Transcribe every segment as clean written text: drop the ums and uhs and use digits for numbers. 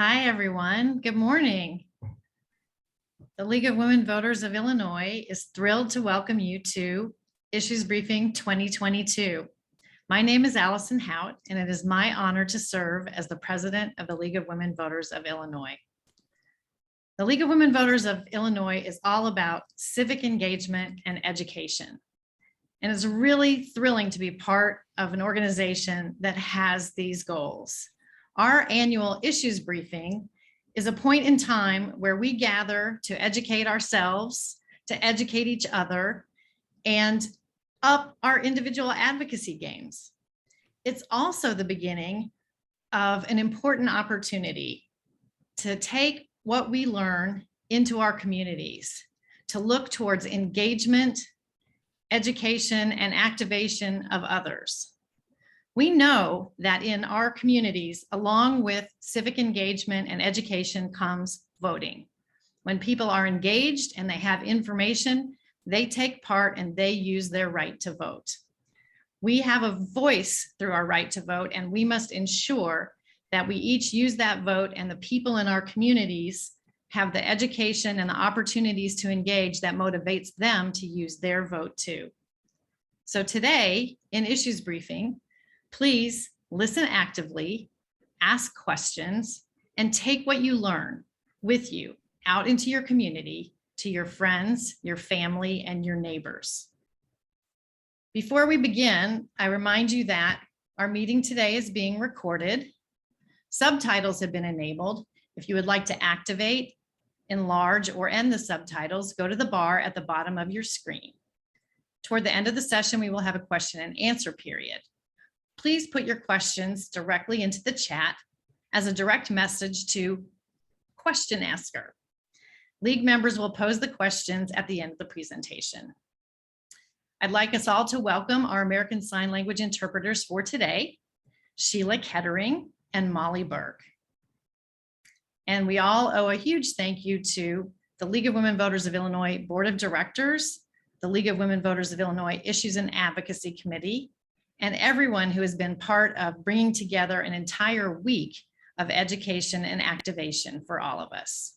Hi, everyone. Good morning. The League of Women Voters of Illinois is thrilled to welcome you to Issues Briefing 2022. My name is Allison Hout, and it is my honor to serve as the president of the League of Women Voters of Illinois. The League of Women Voters of Illinois is all about civic engagement and education. And it's really thrilling to be part of an organization that has these goals. Our annual issues briefing is a point in time where we gather to educate ourselves, to educate each other, and up our individual advocacy games. It's also the beginning of an important opportunity to take what we learn into our communities, to look towards engagement, education, and activation of others. We know that in our communities, along with civic engagement and education comes voting. When people are engaged and they have information, they take part and they use their right to vote. We have a voice through our right to vote, and we must ensure that we each use that vote and the people in our communities have the education and the opportunities to engage that motivates them to use their vote too. So today in Issues Briefing, please listen actively, ask questions, and take what you learn with you out into your community, to your friends, your family, and your neighbors. Before we begin, I remind you that our meeting today is being recorded. Subtitles have been enabled. If you would like to activate, enlarge, or end the subtitles, go to the bar at the bottom of your screen. Toward the end of the session, we will have a question and answer period. Please put your questions directly into the chat as a direct message to question asker. League members will pose the questions at the end of the presentation. I'd like us all to welcome our American Sign Language interpreters for today, Sheila Kettering and Molly Burke. And we all owe a huge thank you to the League of Women Voters of Illinois Board of Directors, the League of Women Voters of Illinois Issues and Advocacy Committee, and everyone who has been part of bringing together an entire week of education and activation for all of us.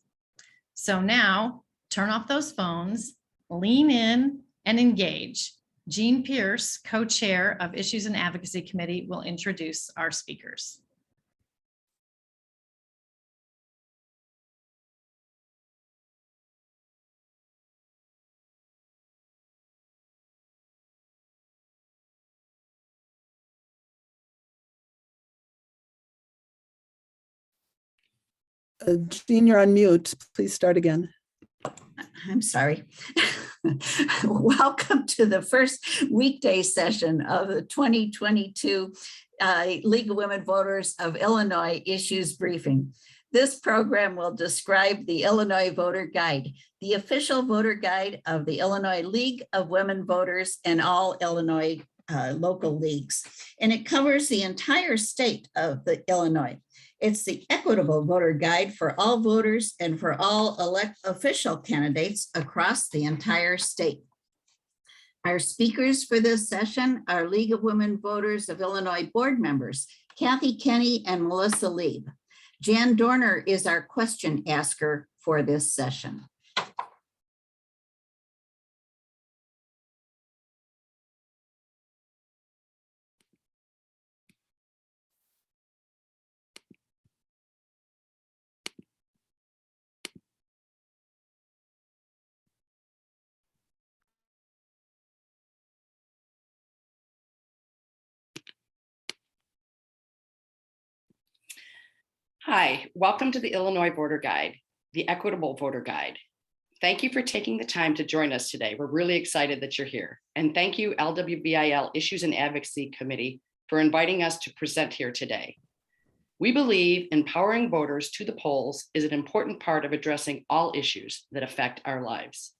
So now, turn off those phones, lean in, and engage. Jean Pierce, co-chair of Issues and Advocacy Committee, will introduce our speakers. Jean, you're on mute. Please start again. I'm sorry. Welcome to the first weekday session of the 2022 League of Women Voters of Illinois Issues Briefing. This program will describe the Illinois Voter Guide, the official voter guide of the Illinois League of Women Voters and all Illinois local leagues. And it covers the entire state of Illinois. It's the Equitable Voter Guide for all voters and for all official candidates across the entire state. Our speakers for this session are League of Women Voters of Illinois board members, Kathy Kenny and Melissa Lieb. Jan Dorner is our question asker for this session. Hi, welcome to the Illinois Voter Guide, the Equitable Voter Guide. Thank you for taking the time to join us today. We're really excited that you're here. And thank you, LWVIL Issues and Advocacy Committee, for inviting us to present here today. We believe empowering voters to the polls is an important part of addressing all issues that affect our lives.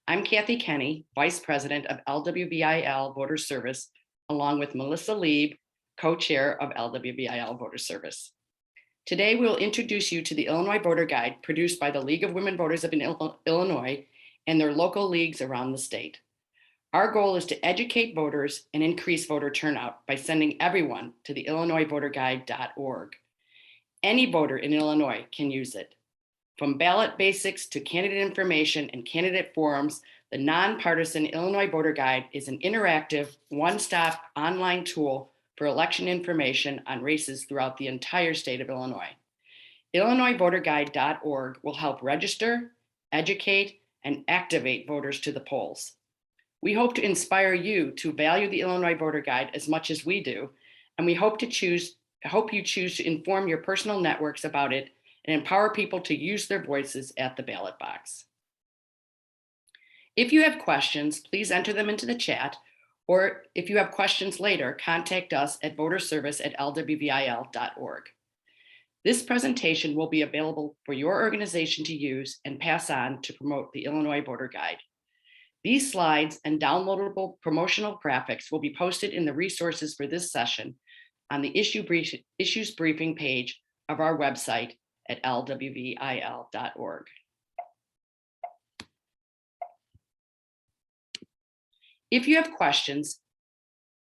I'm Kathy Kenny, Vice President of LWVIL Voter Service, along with Melissa Lieb, co-chair of LWVIL Voter Service. Today, we'll introduce you to the Illinois Voter Guide produced by the League of Women Voters of Illinois and their local leagues around the state. Our goal is to educate voters and increase voter turnout by sending everyone to the illinoisvoterguide.org. Any voter in Illinois can use it. From ballot basics to candidate information and candidate forums, the nonpartisan Illinois Voter Guide is an interactive, one-stop online tool for election information on races throughout the entire state of Illinois. IllinoisVoterGuide.org will help register, educate, and activate voters to the polls. We hope to inspire you to value the Illinois Voter Guide as much as we do, and we hope you choose to inform your personal networks about it and empower people to use their voices at the ballot box. If you have questions, please enter them into the chat, or if you have questions later, contact us at voterservice@lwvil.org. This presentation will be available for your organization to use and pass on to promote the Illinois Voter Guide. These slides and downloadable promotional graphics will be posted in the resources for this session on the issues briefing page of our website at LWVIL.org. If you have questions,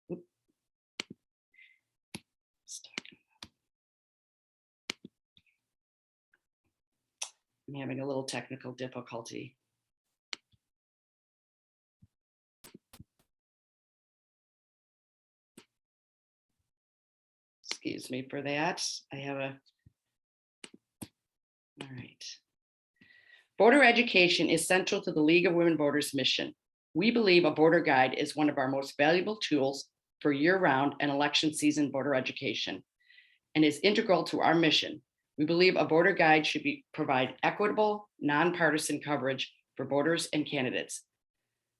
I'm having a little technical difficulty. Excuse me for that. All right. Voter education is central to the League of Women Voters mission. We believe a voter guide is one of our most valuable tools for year-round and election season voter education and is integral to our mission. We believe a voter guide should provide equitable, nonpartisan coverage for voters and candidates.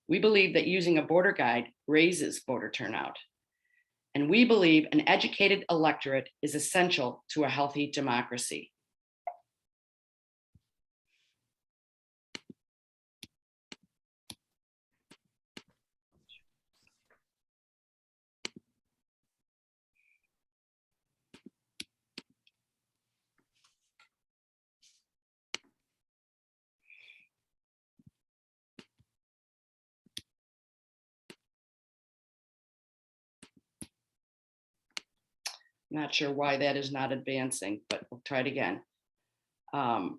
We believe that using a voter guide raises voter turnout. And we believe an educated electorate is essential to a healthy democracy. Not sure why that is not advancing, but we'll try it again. No.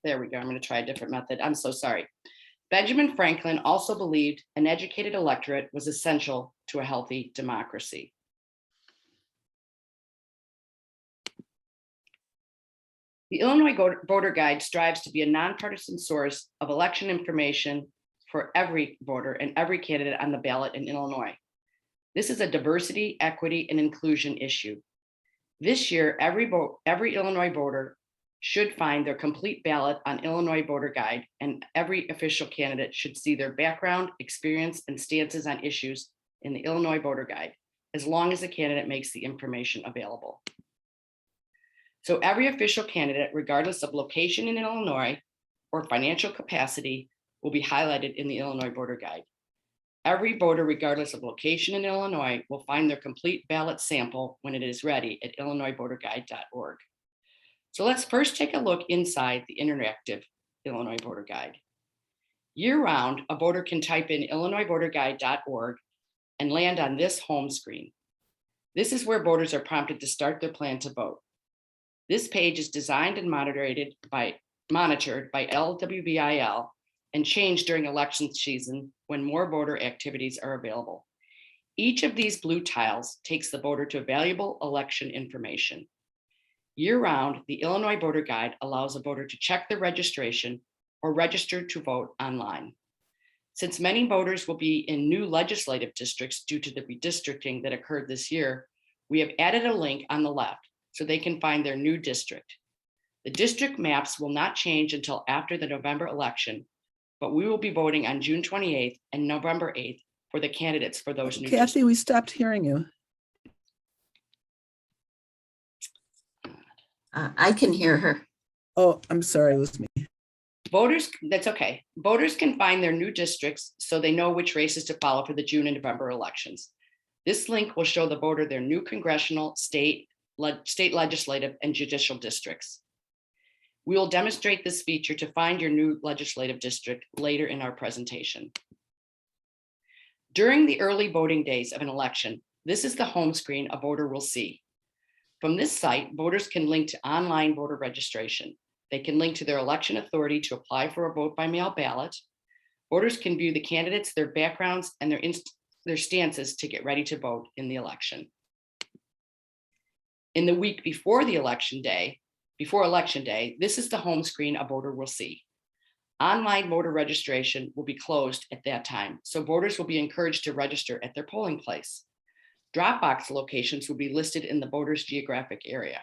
There we go. I'm going to try a different method. I'm so sorry. Benjamin Franklin also believed an educated electorate was essential to a healthy democracy. The Illinois Voter Guide strives to be a nonpartisan source of election information for every voter and every candidate on the ballot in Illinois. This is a diversity, equity, and inclusion issue. This year, every Illinois voter should find their complete ballot on Illinois Voter Guide, and every official candidate should see their background, experience, and stances on issues in the Illinois Voter Guide, as long as the candidate makes the information available. So every official candidate, regardless of location in Illinois or financial capacity, will be highlighted in the Illinois Voter Guide. Every voter, regardless of location in Illinois, will find their complete ballot sample when it is ready at IllinoisVoterGuide.org. So let's first take a look inside the interactive Illinois Voter Guide. Year-round, a voter can type in IllinoisVoterGuide.org and land on this home screen. This is where voters are prompted to start their plan to vote. This page is designed and monitored by LWVIL and changed during election season when more voter activities are available. Each of these blue tiles takes the voter to valuable election information. Year-round, the Illinois Voter Guide allows a voter to check their registration or register to vote online. Since many voters will be in new legislative districts due to the redistricting that occurred this year, we have added a link on the left so they can find their new district. The district maps will not change until after the November election, but we will be voting on June 28th and November 8th for the candidates for those new Kathy, we stopped hearing you. I can hear her. Oh, I'm sorry, it was me. Voters, that's okay. Voters can find their new districts so they know which races to follow for the June and November elections. This link will show the voter their new congressional, state legislative, and judicial districts. We will demonstrate this feature to find your new legislative district later in our presentation. During the early voting days of an election, this is the home screen a voter will see. From this site, voters can link to online voter registration. They can link to their election authority to apply for a vote by mail ballot. Voters can view the candidates, their backgrounds, and their stances to get ready to vote in the election. In the week before election day, this is the home screen a voter will see. Online voter registration will be closed at that time, so voters will be encouraged to register at their polling place. Drop-box locations will be listed in the voter's geographic area.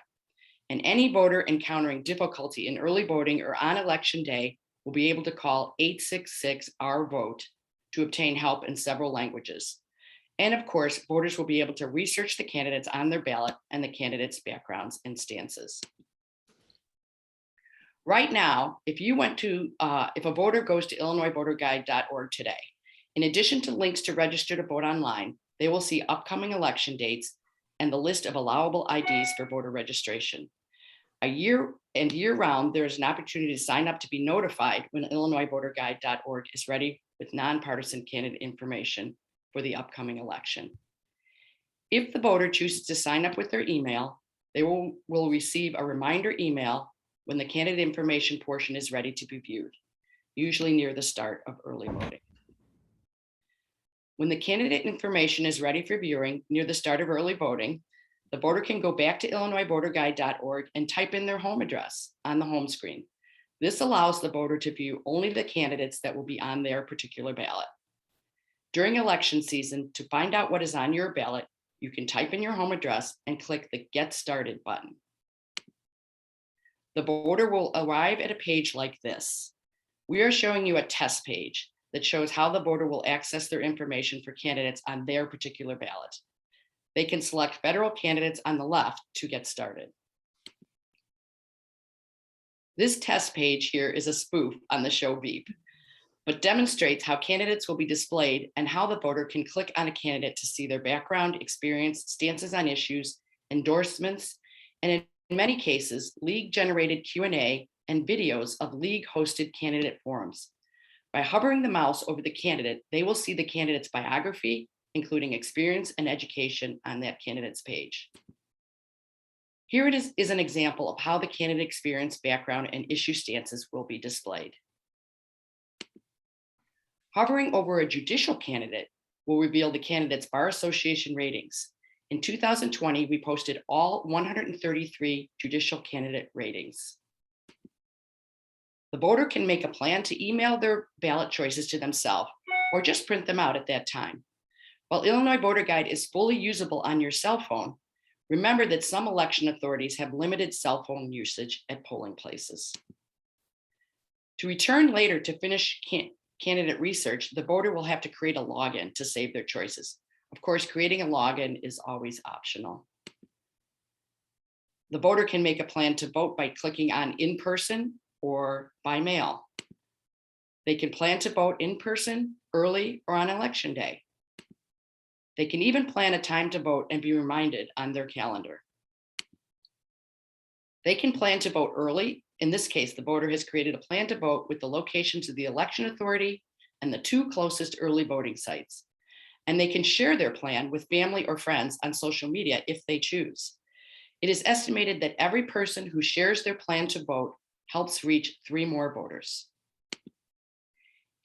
And any voter encountering difficulty in early voting or on election day will be able to call 866-OUR-VOTE to obtain help in several languages. And of course, voters will be able to research the candidates on their ballot and the candidates' backgrounds and stances. Right now, if a voter goes to illinoisvoterguide.org today, in addition to links to register to vote online, they will see upcoming election dates and the list of allowable IDs for voter registration. Year-round, there is an opportunity to sign up to be notified when illinoisvoterguide.org is ready with nonpartisan candidate information for the upcoming election. If the voter chooses to sign up with their email, they will receive a reminder email when the candidate information portion is ready to be viewed, usually near the start of early voting. When the candidate information is ready for viewing near the start of early voting, the voter can go back to illinoisvoterguide.org and type in their home address on the home screen. This allows the voter to view only the candidates that will be on their particular ballot. During election season, to find out what is on your ballot, you can type in your home address and click the Get Started button. The voter will arrive at a page like this. We are showing you a test page that shows how the voter will access their information for candidates on their particular ballot. They can select federal candidates on the left to get started. This test page here is a spoof on the show Veep, but demonstrates how candidates will be displayed and how the voter can click on a candidate to see their background, experience, stances on issues, endorsements, and in many cases, league-generated Q&A and videos of league-hosted candidate forums. By hovering the mouse over the candidate, they will see the candidate's biography, including experience and education on that candidate's page. Here it is an example of how the candidate experience, background, and issue stances will be displayed. Hovering over a judicial candidate will reveal the candidate's Bar Association ratings. In 2020, we posted all 133 judicial candidate ratings. The voter can make a plan to email their ballot choices to themselves or just print them out at that time. While Illinois Voter Guide is fully usable on your cell phone, remember that some election authorities have limited cell phone usage at polling places. To return later to finish candidate research, the voter will have to create a login to save their choices. Of course, creating a login is always optional. The voter can make a plan to vote by clicking on in person or by mail. They can plan to vote in person, early, or on election day. They can even plan a time to vote and be reminded on their calendar. They can plan to vote early. In this case, the voter has created a plan to vote with the locations of the election authority and the 2 closest early voting sites. And they can share their plan with family or friends on social media if they choose. It is estimated that every person who shares their plan to vote helps reach 3 more voters.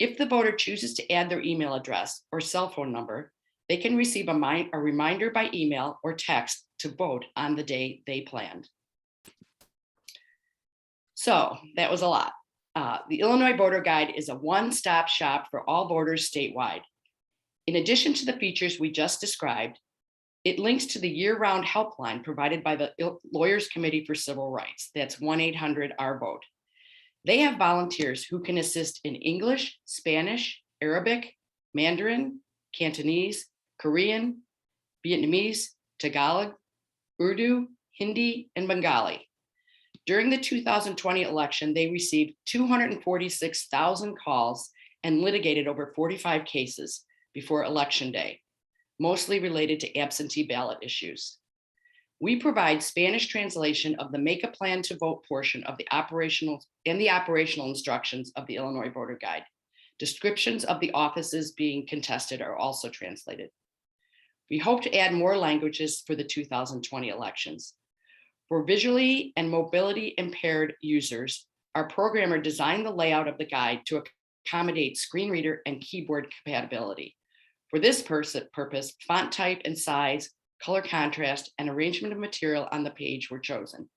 If the voter chooses to add their email address or cell phone number, they can receive a reminder by email or text to vote on the day they planned. So that was a lot. The Illinois Voter Guide is a one-stop shop for all voters statewide. In addition to the features we just described, it links to the year-round helpline provided by the Lawyers Committee for Civil Rights. That's 1-800-OUR-VOTE. They have volunteers who can assist in English, Spanish, Arabic, Mandarin, Cantonese, Korean, Vietnamese, Tagalog, Urdu, Hindi, and Bengali. During the 2020 election, they received 246,000 calls and litigated over 45 cases before Election Day, mostly related to absentee ballot issues. We provide Spanish translation of the Make a Plan to Vote portion of the operational instructions of the Illinois Voter Guide. Descriptions of the offices being contested are also translated. We hope to add more languages for the 2020 elections. For visually and mobility impaired users, our programmer designed the layout of the guide to accommodate screen reader and keyboard compatibility. For this purpose, font type and size, color contrast, and arrangement of material on the page were chosen.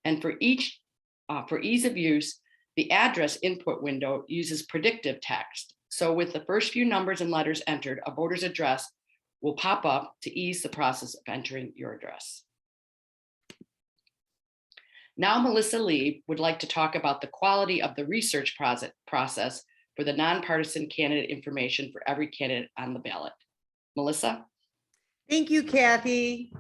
And for ease of use, the address input window uses predictive text. So with the first few numbers and letters entered, a voter's address will pop up to ease the process of entering your address. Now, Melissa Lieb would like to talk about the quality of the research process for the nonpartisan candidate information for every candidate on the ballot. Melissa? Thank you, Kathy.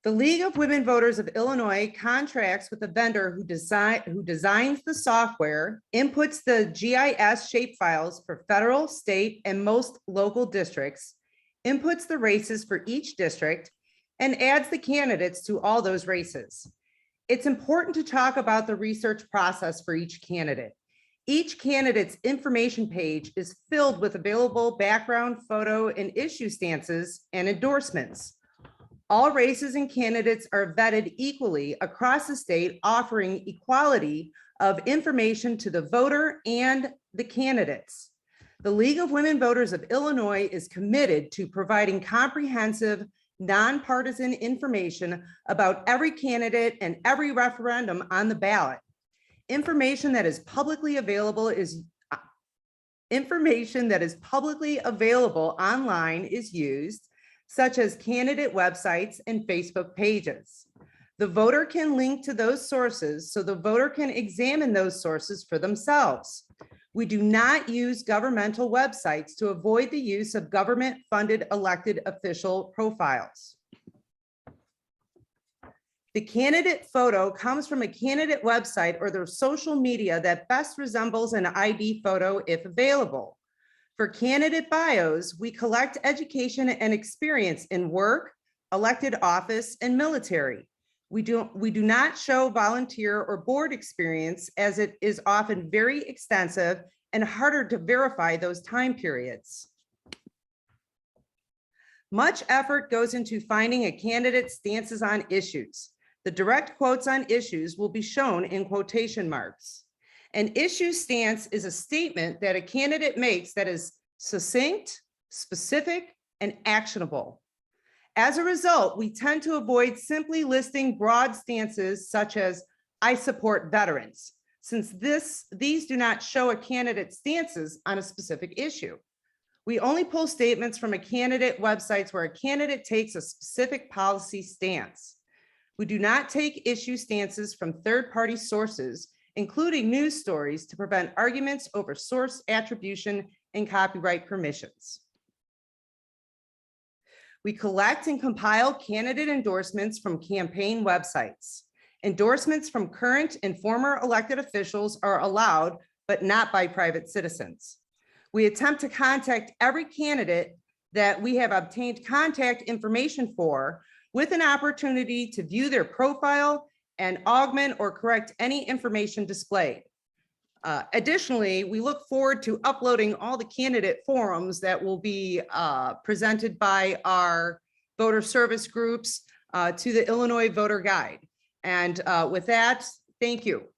The League of Women Voters of Illinois contracts with a vendor who designs the software, inputs the GIS shapefiles for federal, state, and most local districts, inputs the races for each district, and adds the candidates to all those races. It's important to talk about the research process for each candidate. Each candidate's information page is filled with available background, photo, and issue stances and endorsements. All races and candidates are vetted equally across the state, offering equality of information to the voter and the candidates. The League of Women Voters of Illinois is committed to providing comprehensive, nonpartisan information about every candidate and every referendum on the ballot. Information that is publicly available online is used, such as candidate websites and Facebook pages. The voter can link to those sources so the voter can examine those sources for themselves. We do not use governmental websites to avoid the use of government-funded elected official profiles. The candidate photo comes from a candidate website or their social media that best resembles an ID photo if available. For candidate bios, we collect education and experience in work, elected office, and military. We do not show volunteer or board experience, as it is often very extensive and harder to verify those time periods. Much effort goes into finding a candidate's stances on issues. The direct quotes on issues will be shown in quotation marks. An issue stance is a statement that a candidate makes that is succinct, specific, and actionable. As a result, we tend to avoid simply listing broad stances such as "I support veterans," since these do not show a candidate's stances on a specific issue. We only pull statements from a candidate websites where a candidate takes a specific policy stance. We do not take issue stances from third-party sources, including news stories, to prevent arguments over source attribution and copyright permissions. We collect and compile candidate endorsements from campaign websites. Endorsements from current and former elected officials are allowed, but not by private citizens. We attempt to contact every candidate that we have obtained contact information for, with an opportunity to view their profile and augment or correct any information displayed. Additionally, we look forward to uploading all the candidate forums that will be presented by our voter service groups to the Illinois Voter Guide. And with that, thank you.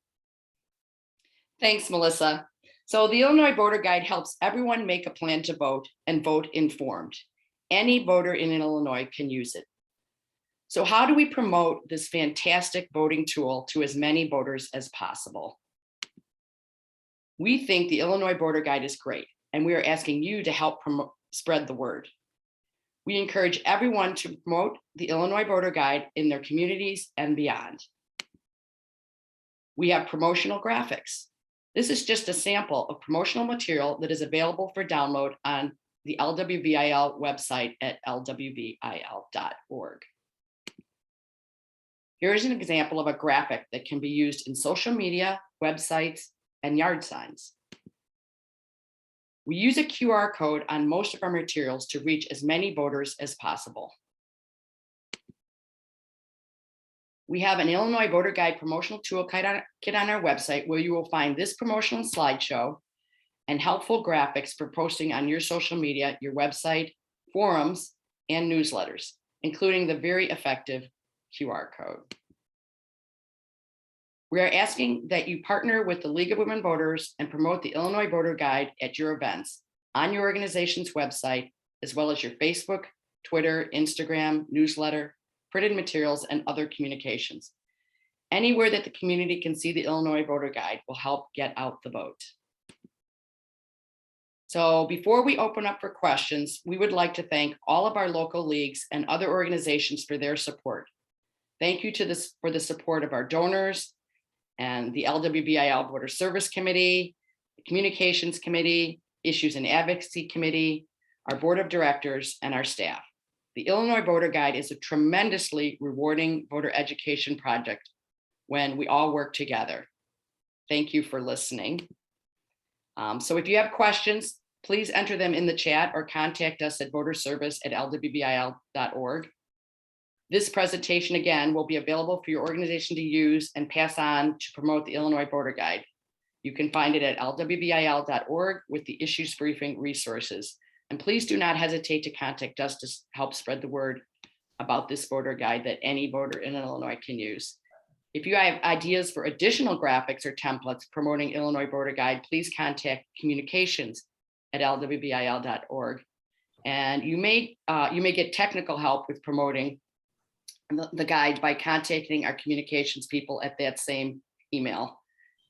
Thanks, Melissa. So the Illinois Voter Guide helps everyone make a plan to vote and vote informed. Any voter in Illinois can use it. So how do we promote this fantastic voting tool to as many voters as possible? We think the Illinois Voter Guide is great, and we are asking you to help spread the word. We encourage everyone to promote the Illinois Voter Guide in their communities and beyond. We have promotional graphics. This is just a sample of promotional material that is available for download on the LWVIL website at lwvil.org. Here is an example of a graphic that can be used in social media, websites, and yard signs. We use a QR code on most of our materials to reach as many voters as possible. We have an Illinois Voter Guide promotional toolkit on our website, where you will find this promotional slideshow and helpful graphics for posting on your social media, your website, forums, and newsletters, including the very effective QR code. We are asking that you partner with the League of Women Voters and promote the Illinois Voter Guide at your events, on your organization's website, as well as your Facebook, Twitter, Instagram, newsletter, printed materials, and other communications. Anywhere that the community can see the Illinois Voter Guide will help get out the vote. So before we open up for questions, we would like to thank all of our local leagues and other organizations for their support. Thank you for the support of our donors and the LWVIL Voter Service Committee, the Communications Committee, Issues and Advocacy Committee, our Board of Directors, and our staff. The Illinois Voter Guide is a tremendously rewarding voter education project when we all work together. Thank you for listening. So if you have questions, please enter them in the chat or contact us at voterservice@lwvil.org. This presentation, again, will be available for your organization to use and pass on to promote the Illinois Voter Guide. You can find it at lwvil.org with the issues briefing resources. And please do not hesitate to contact us to help spread the word about this voter guide that any voter in Illinois can use. If you have ideas for additional graphics or templates promoting Illinois Voter Guide, please contact communications@lwvil.org. And you may get technical help with promoting the guide by contacting our communications people at that same email.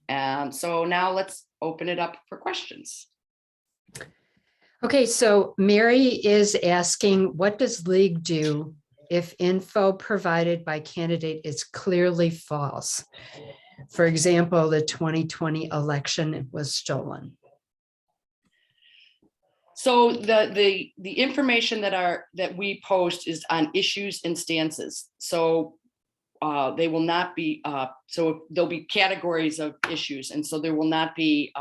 And so now let's open it up for questions. Okay, so Mary is asking, what does League do if info provided by candidate is clearly false? For example, the 2020 election was stolen. So the information that we post is on issues and stances. So they will not be, so there'll be categories of issues, and so there will not be,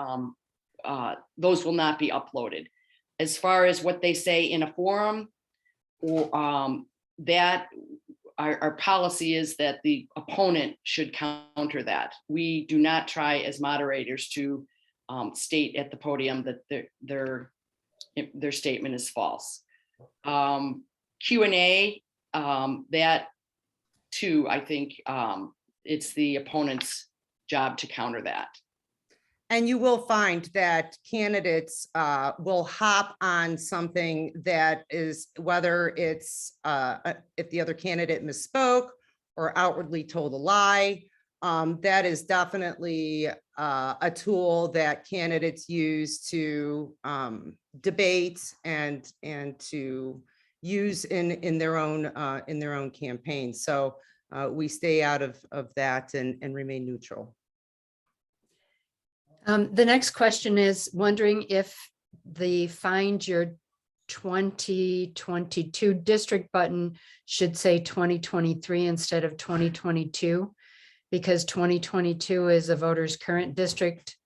those will not be uploaded. As far as what they say in a forum, or that our policy is that the opponent should counter that. We do not try as moderators to state at the podium that their statement is false. Q&A, that too, I think it's the opponent's job to counter that. And you will find that candidates will hop on something that is, whether it's if the other candidate misspoke or outwardly told a lie, that is definitely a tool that candidates use to debate and to use in their own campaign. So we stay out of that and remain neutral. The next question is wondering if the Find Your 2022 district button should say 2023 instead of 2022, because 2022 is a voter's current district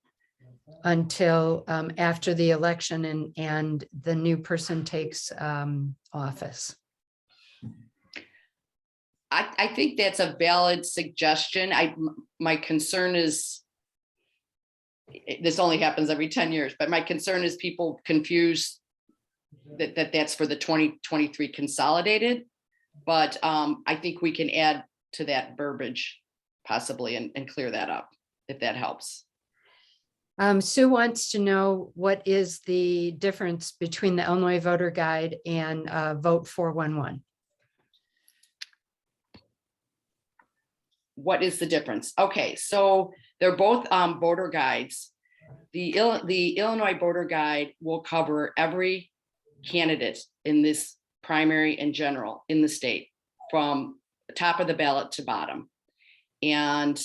until after the election and the new person takes office. I think that's a valid suggestion. My concern is, this only happens every 10 years, but my concern is people confuse that's for the 2023 consolidated. But I think we can add to that verbiage possibly and clear that up if that helps. Sue wants to know what is the difference between the Illinois Voter Guide and Vote 411. What is the difference? Okay, so they're both voter guides. The Illinois Voter Guide will cover every candidate in this primary and general in the state, from the top of the ballot to bottom. And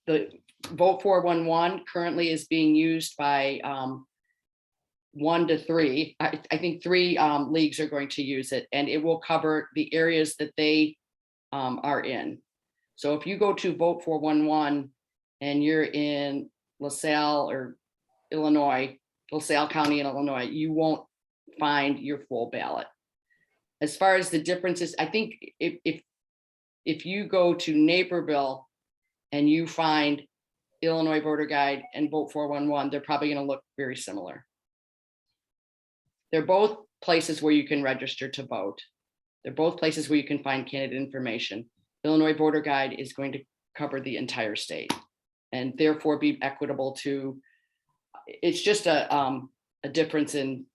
the Vote 411 currently is being used by 1 to 3. I think 3 leagues are going to use it, and it will cover the areas that they are in. So if you go to Vote 411 and you're in LaSalle or Illinois, LaSalle County in Illinois, you won't find your full ballot. As far as the differences, I think if you go to Naperville and you find Illinois voter guide and Vote 411, they're probably going to look very similar. They're both places where you can register to vote. They're both places where you can find candidate information. Illinois voter guide is going to cover the entire state and therefore be equitable to, it's just a difference in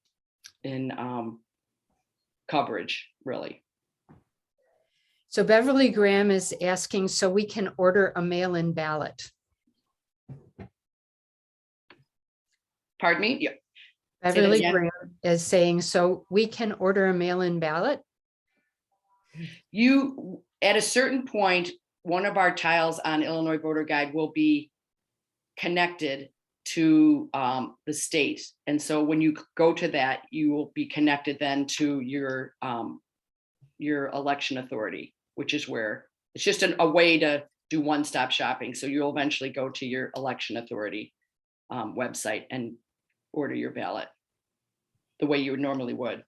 coverage, really. So Beverly Graham is asking, so we can order a mail-in ballot. Pardon me? Yeah. that Beverly again. Graham is saying, so we can order a mail-in ballot? You, at a certain point, one of our tiles on Illinois voter guide will be connected to the state. And so when you go to that, you will be connected then to your election authority, which is where it's just a way to do one-stop shopping. So you'll eventually go to your election authority website and order your ballot the way you normally would.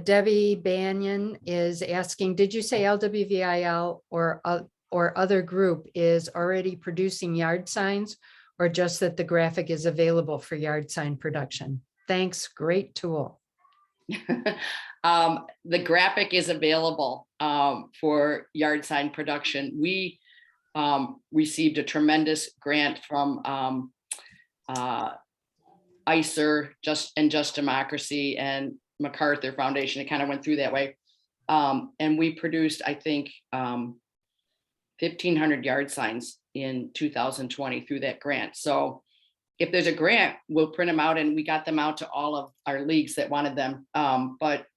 Debbie Banyan is asking, did you say LWVIL or other group is already producing yard signs, or just that the graphic is available for yard sign production? Thanks, great tool. The graphic is available for yard sign production. We received a tremendous grant from ICER, Just Democracy, and MacArthur Foundation. It kind of went through that way. And we produced, I think, 1,500 yard signs in 2020 through that grant. So if there's a grant, we'll print them out, and we got them out to all of our leagues that wanted them. But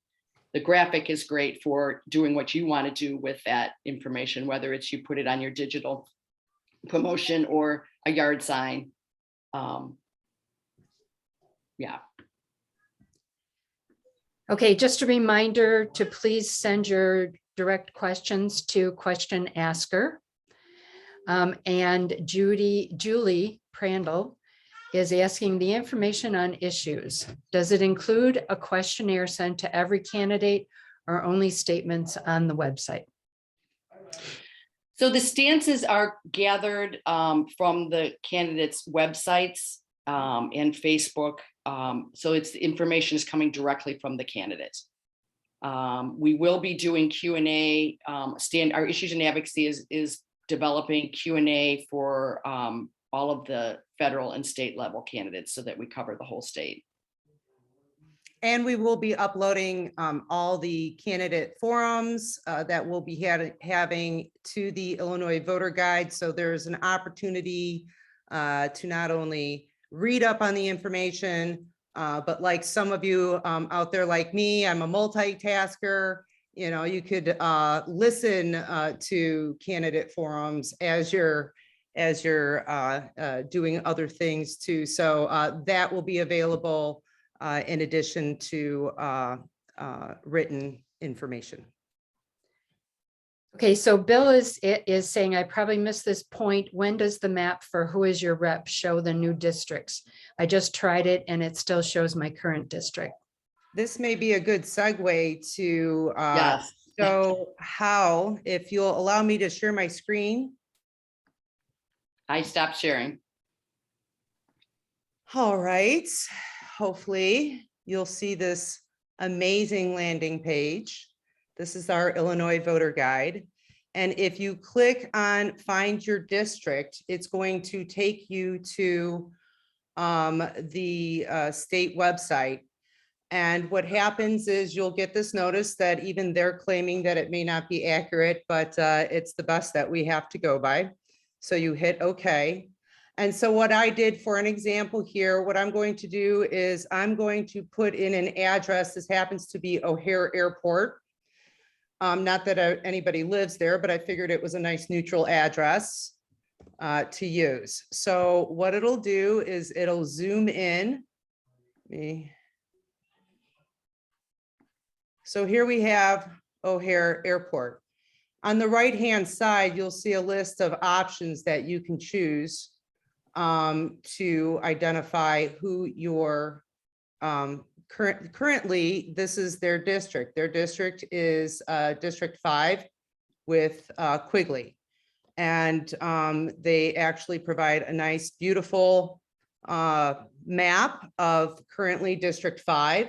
the graphic is great for doing what you want to do with that information, whether it's you put it on your digital promotion or a yard sign. Yeah. Okay, just a reminder to please send your direct questions to Question Asker. And Julie Prandl is asking the information on issues. Does it include a questionnaire sent to every candidate or only statements on the website? So the stances are gathered from the candidates' websites and Facebook. So it's information is coming directly from the candidates. We will be doing Q&A. Our Issues and Advocacy is developing Q&A for all of the federal and state level candidates so that we cover the whole state. And we will be uploading all the candidate forums that we'll be having to the Illinois voter guide. So there's an opportunity to not only read up on the information, but like some of you out there like me, I'm a multitasker. You know, you could listen to candidate forums as you're doing other things too. So that will be available in addition to written information. Okay, so Bill is saying, I probably missed this point. When does the map for who is your rep show the new districts? I just tried it and it still shows my current district. This may be a good segue to Yes. show how, if you'll allow me to share my screen. I stopped sharing. All right, hopefully you'll see this amazing landing page. This is our Illinois voter guide. And if you click on find your district, it's going to take you to the state website. And what happens is you'll get this notice that even they're claiming that it may not be accurate, but it's the best that we have to go by. So you hit OK. And so what I did for an example here, what I'm going to do is I'm going to put in an address. This happens to be O'Hare Airport. Not that anybody lives there, but I figured it was a nice neutral address to use. So what it'll do is it'll zoom in. So here we have O'Hare Airport. On the right-hand side, you'll see a list of options that you can choose to identify who your currently, this is their district. Their district is District 5 with Quigley. And they actually provide a nice, beautiful map of currently District 5.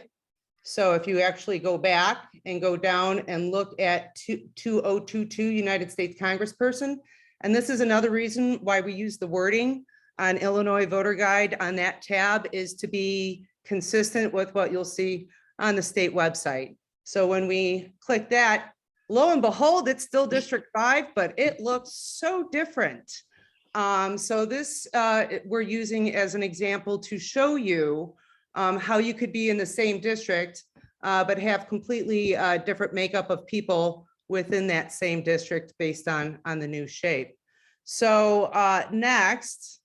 So if you actually go back and go down and look at 2022 United States Congressperson, and this is another reason why we use the wording on Illinois voter guide on that tab, is to be consistent with what you'll see on the state website. So when we click that, lo and behold, it's still District 5, but it looks so different. So this we're using as an example to show you how you could be in the same district, but have completely different makeup of people within that same district based on the new shape. So next,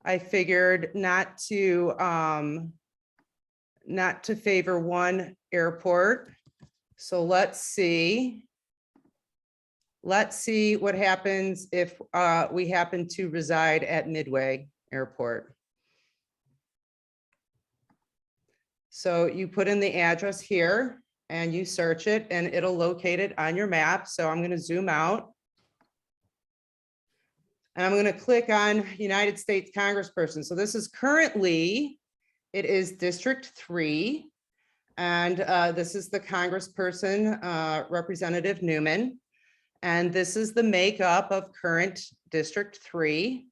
I figured not to favor one airport. So let's see what happens if we happen to reside at Midway Airport. So you put in the address here and you search it and it'll locate it on your map. So I'm going to zoom out. And I'm going to click on United States Congressperson. So this is currently, it is District 3. And this is the Congressperson, Representative Newman. And this is the makeup of current District 3,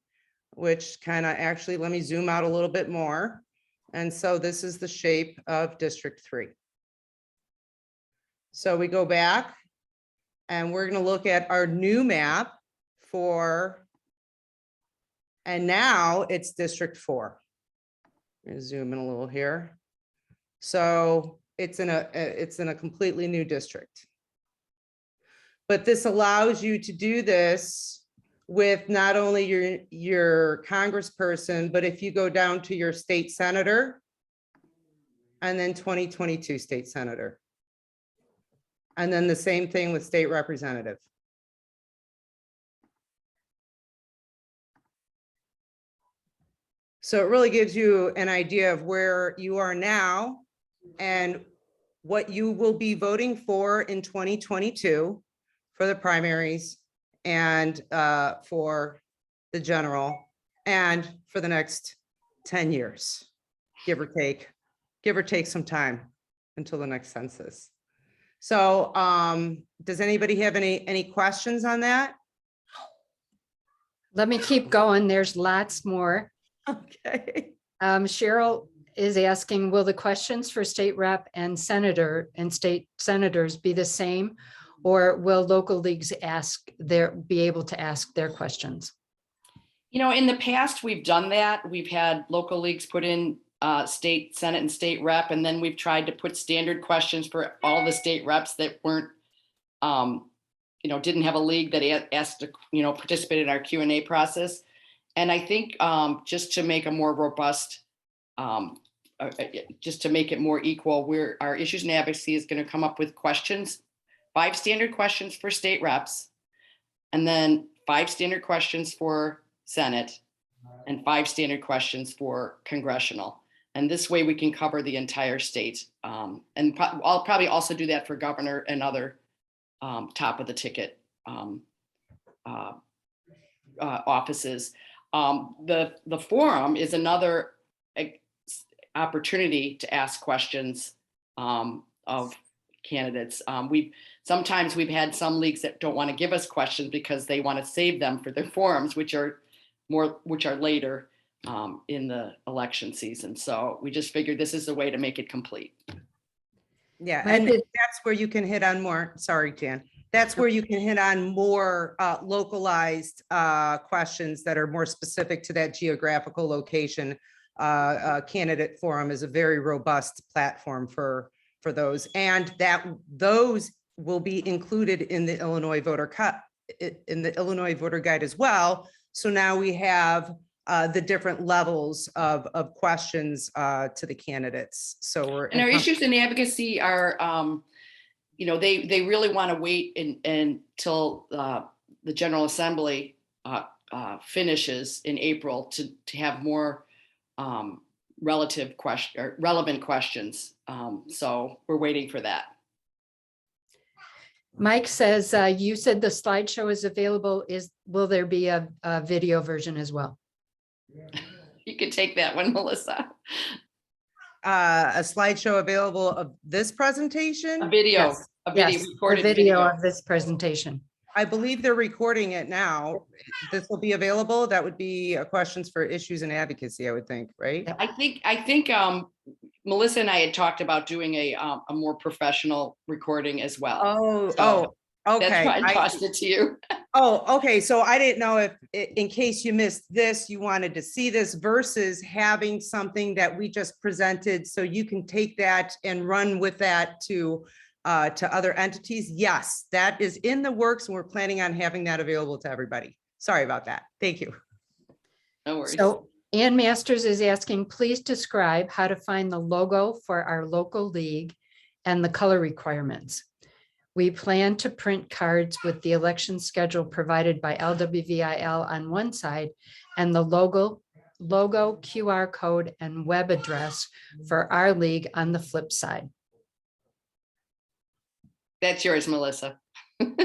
which kind of actually, let me zoom out a little bit more. And so this is the shape of District 3. So we go back and we're going to look at our new map for, and now it's District 4. I'm going to zoom in a little here. So it's in a completely new district. But this allows you to do this with not only your congressperson, but if you go down to your state senator and then 2022 state senator. And then the same thing with state representative. So it really gives you an idea of where you are now and what you will be voting for in 2022 for the primaries and for the general and for the next 10 years, give or take some time until the next census. So does anybody have any questions on that? Let me keep going. There's lots more. Okay. Cheryl is asking, will the questions for state rep and senator and state senators be the same? Or will local leagues be able to ask their questions? You know, in the past, we've done that. We've had local leagues put in state senate and state rep, and then we've tried to put standard questions for all the state reps that weren't, didn't have a league that asked to, participate in our Q&A process. And I think just to make a more robust, just to make it more equal, our issues and advocacy is going to come up with questions, 5 standard questions for state reps, and then 5 standard questions for Senate, and 5 standard questions for congressional. And this way we can cover the entire state. And I'll probably also do that for governor and other top of the ticket offices. The forum is another opportunity to ask questions of candidates. Sometimes we've had some leagues that don't want to give us questions because they want to save them for their forums, which are later in the election season. So we just figured this is a way to make it complete. Yeah, and that's where you can hit on more. Sorry, Jan. That's where you can hit on more localized questions that are more specific to that geographical location. Candidate forum is a very robust platform for those, and those will be included in the Illinois voter guide as well. So now we have the different levels of questions to the candidates. So and our issues and advocacy are, they really want to wait until the General Assembly finishes in April to have more relevant questions. So we're waiting for that. Mike says, you said the slideshow is available. Will there be a video version as well? You can take that one, Melissa. A slideshow available of this presentation? A video, Yes. a video, Yes, a recorded video video. of this presentation. I believe they're recording it now. This will be available. That would be questions for issues and advocacy, I would think, right? Yep. I think Melissa and I had talked about doing a more professional recording as well. Oh, That's okay. why I tossed it to you. Oh, okay. So I didn't know if, in case you missed this, you wanted to see this versus having something that we just presented, so you can take that and run with that to other entities. Yes, that is in the works, and we're planning on having that available to everybody. Sorry about that. Thank you. No worries. So Ann Masters is asking, please describe how to find the logo for our local league and the color requirements. We plan to print cards with the election schedule provided by LWVIL on one side and the logo, QR code, and web address for our league on the flip side. That's yours, Melissa. They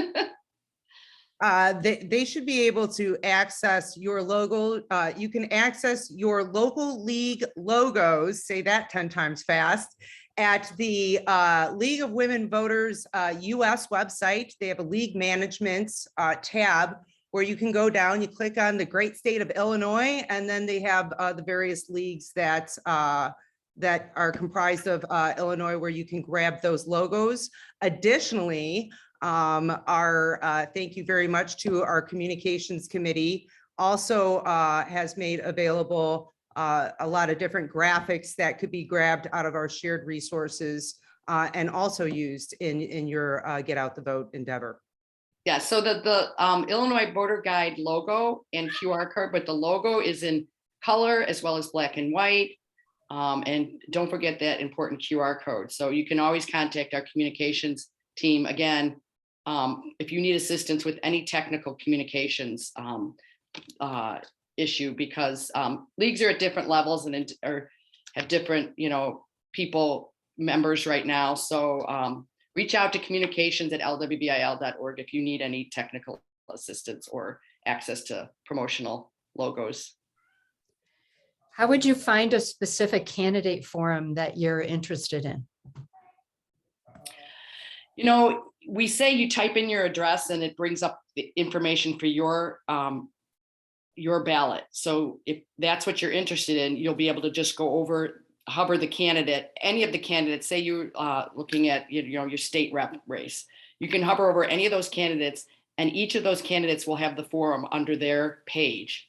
should be able to access your logo. You can access your local league logos, say that 10 times fast, at the League of Women Voters US website. They have a league management tab where you can go down, you click on the great state of Illinois, and then they have the various leagues that are comprised of Illinois, where you can grab those logos. Additionally, thank you very much to our communications committee, also has made available a lot of different graphics that could be grabbed out of our shared resources and also used in your Get Out the Vote endeavor. Yeah, so the Illinois voter guide logo and QR code, but the logo is in color as well as black and white. And don't forget that important QR code. So you can always contact our communications team. Again, if you need assistance with any technical communications issue, because leagues are at different levels and have different, people, members right now. So reach out to communications@lwvil.org if you need any technical assistance or access to promotional logos. How would you find a specific candidate forum that you're interested in? We say you type in your address and it brings up the information for your ballot. So if that's what you're interested in, you'll be able to just go over, hover the candidate, any of the candidates. Say you're looking at your state rep race. You can hover over any of those candidates, and each of those candidates will have the forum under their page.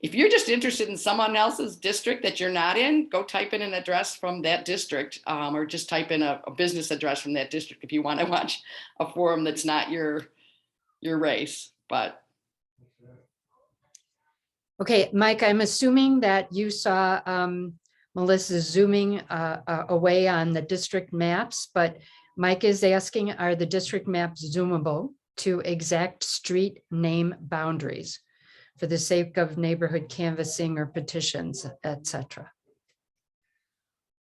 If you're just interested in someone else's district that you're not in, go type in an address from that district, or just type in a business address from that district if you want to watch a forum that's not your race. But Okay, Mike, I'm assuming that you saw Melissa zooming away on the district maps, but Mike is asking, are the district maps zoomable to exact street name boundaries for the sake of neighborhood canvassing or petitions, etc.?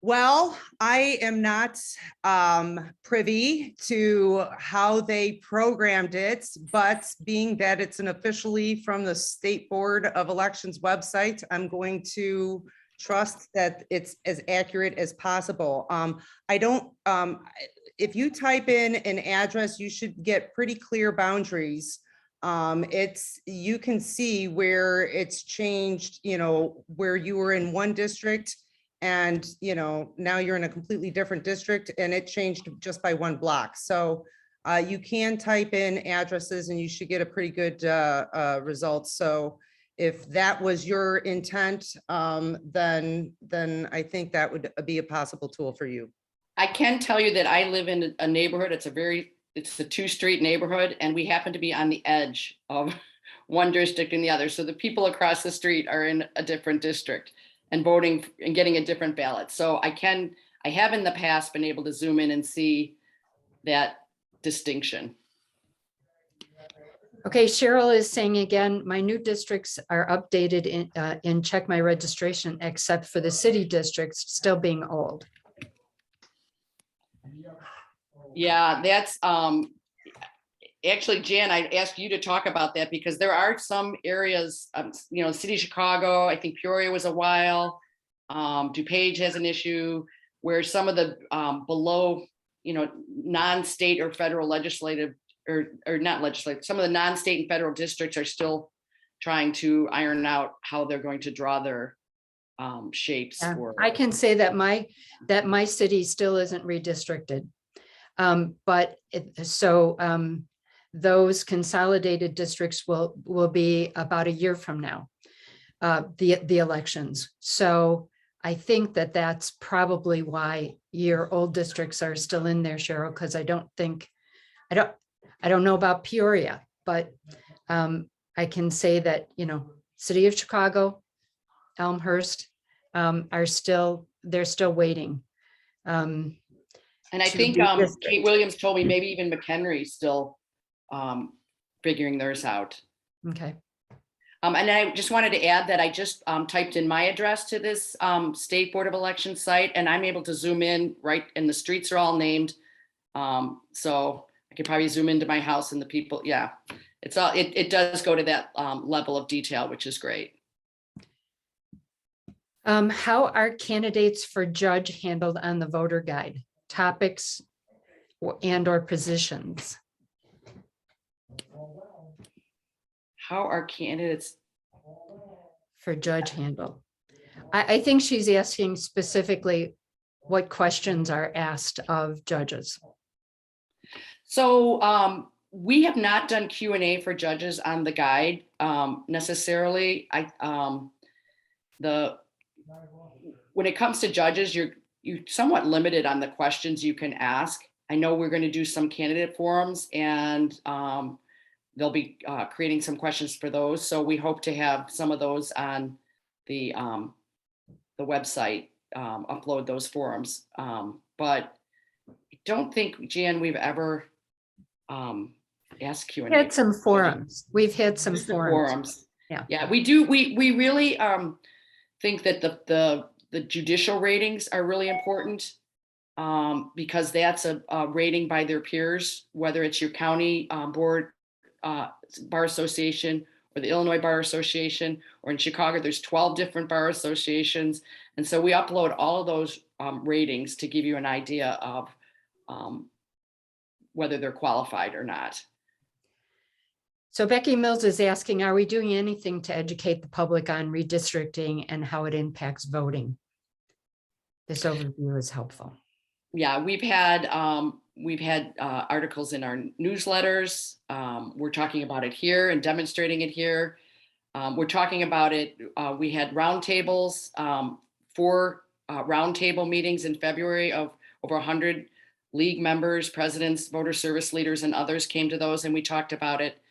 Well, I am not privy to how they programmed it, but being that it's an officially from the State Board of Elections website, I'm going to trust that it's as accurate as possible. If you type in an address, you should get pretty clear boundaries. You can see where it's changed, where you were in one district and, now you're in a completely different district and it changed just by one block. So you can type in addresses and you should get a pretty good result. So if that was your intent, then I think that would be a possible tool for you. I can tell you that I live in a neighborhood. It's a 2-street neighborhood, and we happen to be on the edge of one district and the other. So the people across the street are in a different district and voting and getting a different ballot. So I have in the past been able to zoom in and see that distinction. Okay, Cheryl is saying again, my new districts are updated in Check My Registration, except for the city districts still being old. Yeah, that's actually, Jan, I asked you to talk about that because there are some areas, city of Chicago, I think Peoria was a while. DuPage has an issue where some of the below, non-state or federal legislative or not legislative, some of the non-state and federal districts are still trying to iron out how they're going to draw their shapes. Yeah, for. I can say that my city still isn't redistricted. Those consolidated districts will be about a year from now, the elections. So I think that that's probably why your old districts are still in there, Cheryl, because I don't know about Peoria, but I can say that, city of Chicago, Elmhurst, they're still waiting. And I to think redistrict. Kate Williams told me maybe even McHenry's still figuring theirs out. Okay. And I just wanted to add that I just typed in my address to this State Board of Elections site, and I'm able to zoom in, right, and the streets are all named. So I could probably zoom into my house and the people. Yeah, it does go to that level of detail, which is great. How are candidates for judge handled on the voter guide? Topics and/or positions? How are candidates For judge handled? I think she's asking specifically what questions are asked of judges. So we have not done Q&A for judges on the guide necessarily. When it comes to judges, you're somewhat limited on the questions you can ask. I know we're going to do some candidate forums, and they'll be creating some questions for those. So we hope to have some of those on the website, upload those forums. But I don't think, Jan, we've ever asked Q&A. Had some forums. We've had some forums. Yeah, we do. We really think that the judicial ratings are really important because that's a rating by their peers, whether it's your county board, bar association, or the Illinois Bar Association, or in Chicago, there's 12 different bar associations. And so we upload all of those ratings to give you an idea of whether they're qualified or not. So Becky Mills is asking, are we doing anything to educate the public on redistricting and how it impacts voting? This overview is helpful. Yeah, we've had articles in our newsletters. We're talking about it here and demonstrating it here. We're talking about it. We had roundtables, 4 roundtable meetings in February of over 100 league members, presidents, voter service leaders, and others came to those, and we talked about it.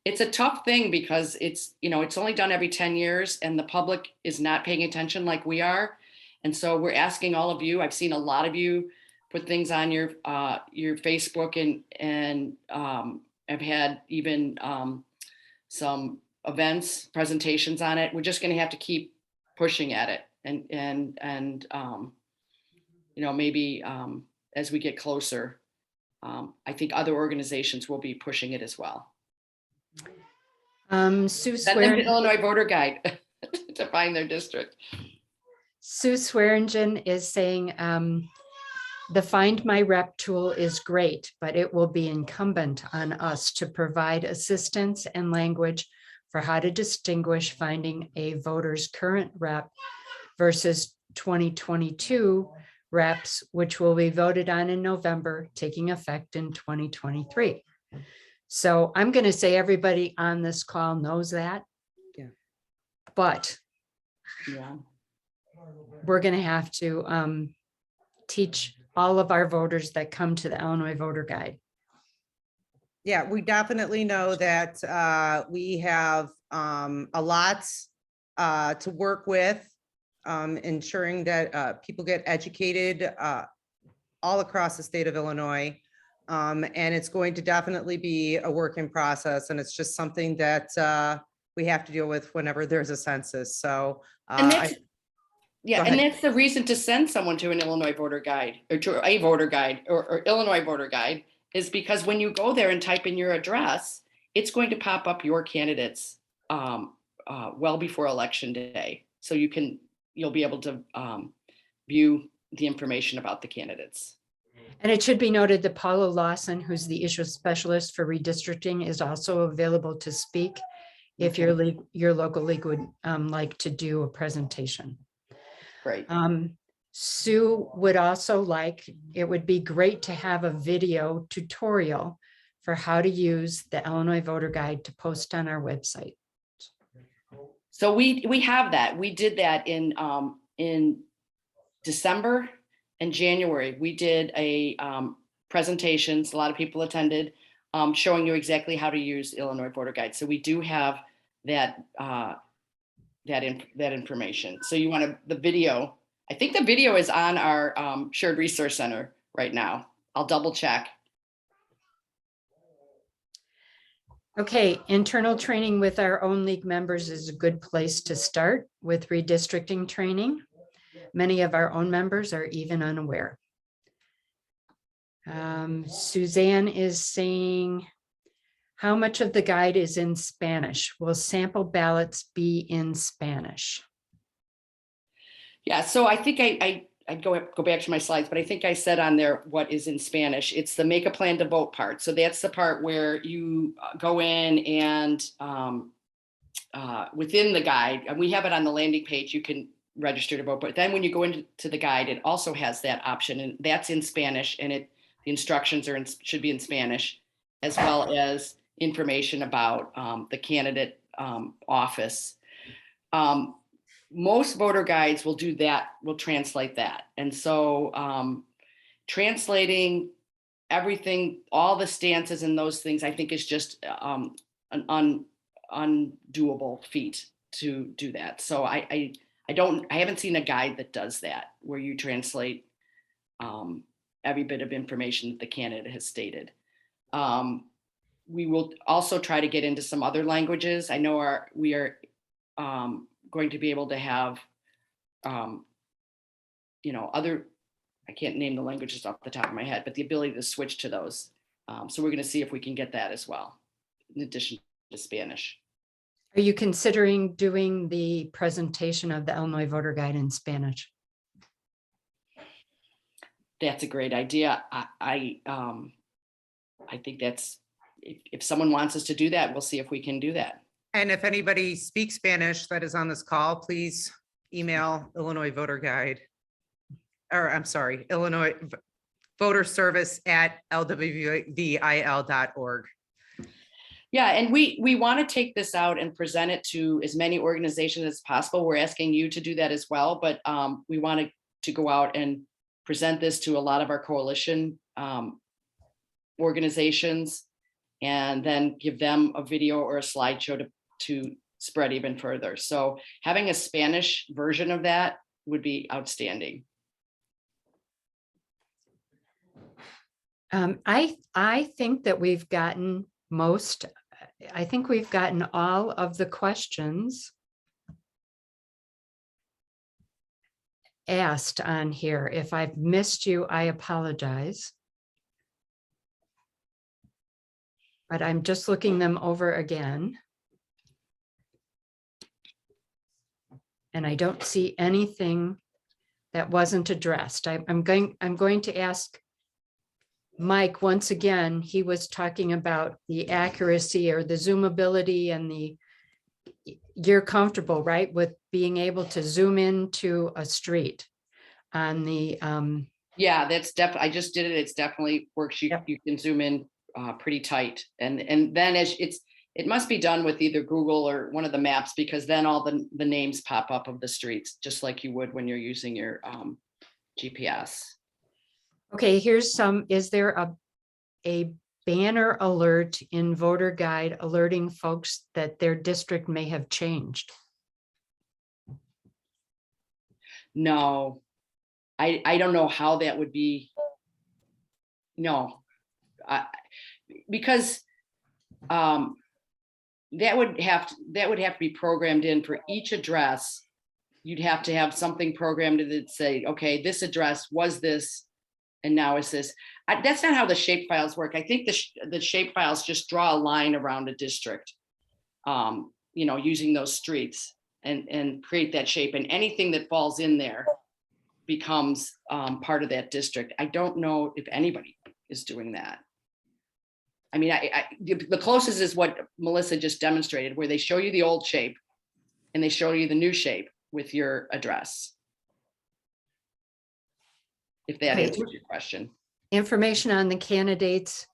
It's a tough thing because it's only done every 10 years and the public is not paying attention like we are. And so we're asking all of you, I've seen a lot of you put things on your Facebook and I've had even some events, presentations on it. We're just going to have to keep pushing at it and maybe as we get closer, I think other organizations will be pushing it as well. Sue Send them to Swearingen, Illinois Voter Guide to find their district. Sue Swearingen is saying, the Find My Rep tool is great, but it will be incumbent on us to provide assistance and language for how to distinguish finding a voter's current rep versus 2022 reps, which will be voted on in November, taking effect in 2023. So I'm going to say everybody on this call knows that. Yeah. But Yeah. we're going to have to teach all of our voters that come to the Illinois Voter Guide. Yeah, we definitely know that we have a lot to work with, ensuring that people get educated all across the state of Illinois. And it's going to definitely be a work in process, and it's just something that we have to deal with whenever there's a census. So And Yeah, Go and ahead. that's the reason to send someone to an Illinois voter guide or to a voter guide or Illinois voter guide is because when you go there and type in your address, it's going to pop up your candidates well before election day. So you'll be able to view the information about the candidates. And it should be noted that Paula Lawson, who's the issue specialist for redistricting, is also available to speak if your local league would like to do a presentation. Great. Sue would also like, it would be great to have a video tutorial for how to use the Illinois voter guide to post on our website. So we have that. We did that in December and January. We did a presentations. A lot of people attended, showing you exactly how to use Illinois voter guide. So we do have that that information. So you want the video. I think the video is on our shared resource center right now. I'll double check. Okay, internal training with our own league members is a good place to start with redistricting training. Many of our own members are even unaware. Suzanne is saying, how much of the guide is in Spanish? Will sample ballots be in Spanish? Yeah, so I think I'd go back to my slides, but I think I said on there what is in Spanish. It's the make a plan to vote part. So that's the part where you go in and within the guide, and we have it on the landing page, you can register to vote. But then when you go into the guide, it also has that option, and that's in Spanish, and the instructions should be in Spanish, as well as information about the candidate office. Most voter guides will do that, will translate that. And so translating everything, all the stances and those things, I think is just an undoable feat to do that. So I haven't seen a guide that does that, where you translate every bit of information that the candidate has stated. We will also try to get into some other languages. I know we are going to be able to have, other, I can't name the languages off the top of my head, but the ability to switch to those. So we're going to see if we can get that as well, in addition to Spanish. Are you considering doing the presentation of the Illinois voter guide in Spanish? That's a great idea. I think that's, if someone wants us to do that, we'll see if we can do that. And if anybody speaks Spanish that is on this call, please email Illinois voter guide, or I'm sorry, Illinois voter service at LWVIL.org. Yeah, and we want to take this out and present it to as many organizations as possible. We're asking you to do that as well, but we want to go out and present this to a lot of our coalition organizations, and then give them a video or a slideshow to spread even further. So having a Spanish version of that would be outstanding. I think that we've gotten all of the questions asked on here. If I've missed you, I apologize. But I'm just looking them over again. And I don't see anything that wasn't addressed. I'm going to ask Mike once again. He was talking about the accuracy or the zoomability and you're comfortable, right, with being able to zoom into a street on the Yeah, that's definitely, I just did it. It's definitely works. You can zoom in pretty tight, and then it must be done with either Google or one of the maps, because then all the names pop up of the streets, just like you would when you're using your GPS. Okay, here's some. Is there a banner alert in voter guide alerting folks that their district may have changed? No, I don't know how that would be. No, because that would have to be programmed in for each address you'd have to have something programmed that say, okay, this address was this, and now is this. That's not how the shape files work. I think the shape files just draw a line around a district, using those streets and create that shape, and anything that falls in there becomes part of that district. I don't know if anybody is doing that. I mean, the closest is what Melissa just demonstrated, where they show you the old shape and they show you the new shape with your address. If that Okay. answers your question. Information on the candidates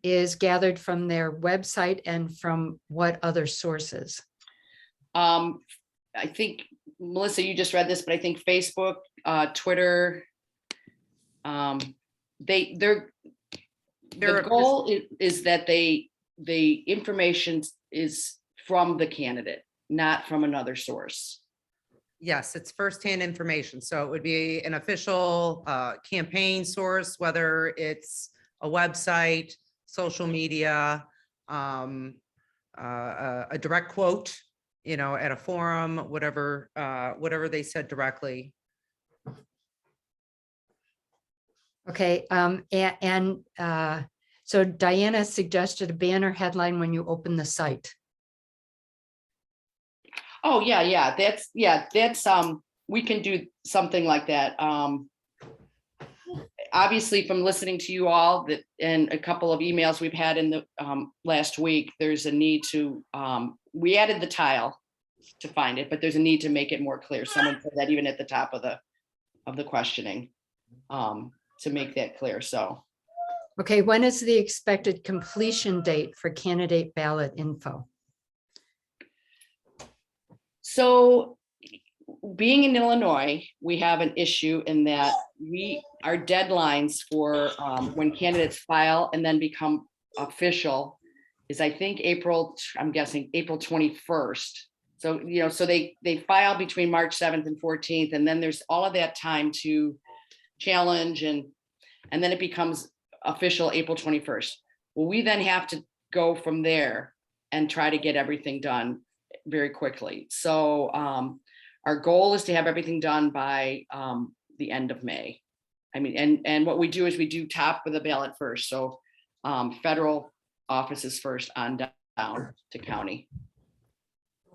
is gathered from their website and from what other sources? I think, Melissa, you just read this, but I think Facebook, Twitter, the goal is that the information is from the candidate, not from another source. Yes, it's firsthand information. So it would be an official campaign source, whether it's a website, social media, a direct quote, at a forum, whatever they said directly. Okay, so Diana suggested a banner headline when you open the site. Oh, yeah, that's, we can do something like that. Obviously, from listening to you all and a couple of emails we've had in the last week, there's a need to, we added the tile to find it, but there's a need to make it more clear. Someone said that even at the top of the questioning, to make that clear, so. Okay, when is the expected completion date for candidate ballot info? So being in Illinois, we have an issue in that our deadlines for when candidates file and then become official is, I think, I'm guessing April 21st. So, so they file between March 7th and 14th, and then there's all of that time to challenge and then it becomes official April 21st. Well, we then have to go from there and try to get everything done very quickly. So our goal is to have everything done by the end of May. I mean, and what we do is we do top of the ballot first. So federal offices first on down to county.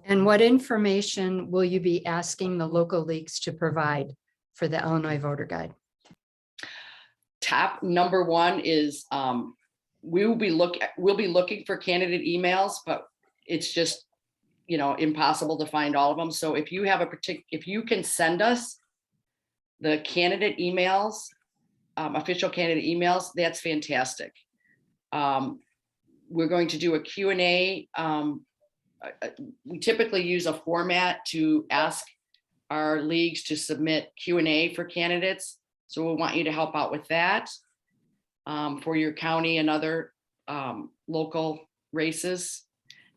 And what information will you be asking the local leagues to provide for the Illinois voter guide? Top number one is we'll be looking for candidate emails, but it's just impossible to find all of them. So if you have if you can send us the candidate emails, official candidate emails, that's fantastic. We're going to do a Q&A. We typically use a format to ask our leagues to submit Q&A for candidates. So we want you to help out with that for your county and other local races,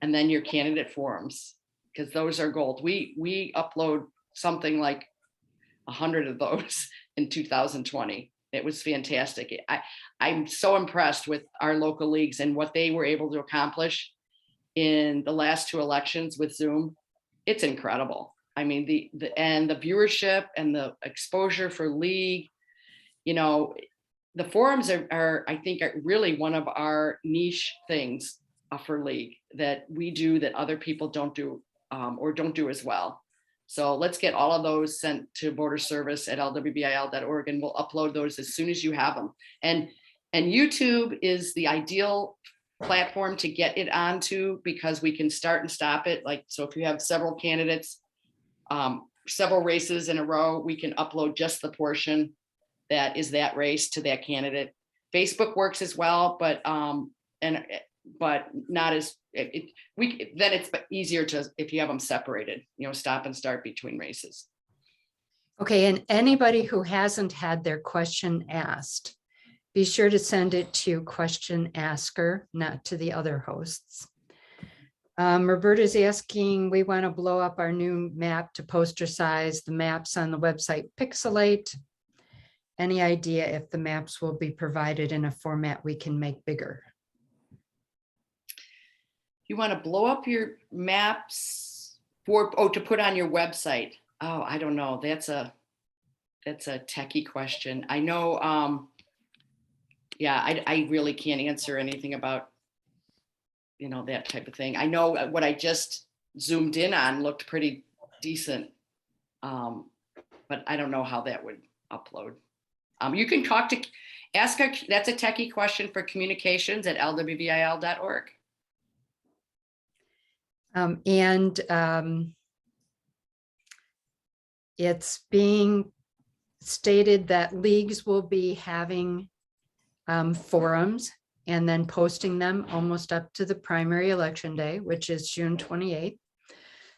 and then your candidate forums, because those are gold. We upload something like 100 of those in 2020. It was fantastic. I'm so impressed with our local leagues and what they were able to accomplish in the last two elections with Zoom. It's incredible. I mean, the viewership and the exposure for league, the forums are I think, are really one of our niche things for league that we do that other people don't do or don't do as well. So let's get all of those sent to voter service at LWVIL.org, and we'll upload those as soon as you have them. And YouTube is the ideal platform to get it onto, because we can start and stop it. Like, so if you have several candidates, several races in a row, we can upload just the portion that is that race to that candidate. Facebook works as well, but not as then it's easier to, if you have them separated, stop and start between races. Okay, and anybody who hasn't had their question asked, be sure to send it to question asker, not to the other hosts. Roberta's asking, we want to blow up our new map to poster size. The maps on the website pixelate. Any idea if the maps will be provided in a format we can make bigger? You want to blow up your maps to put on your website? Oh, I don't know. That's a techie question. I know, yeah, I really can't answer anything about, that type of thing. I know what I just zoomed in on looked pretty decent. But I don't know how that would upload. You can that's a techie question for communications at lwvil.org. It's being stated that leagues will be having forums and then posting them almost up to the primary election day, which is June 28th.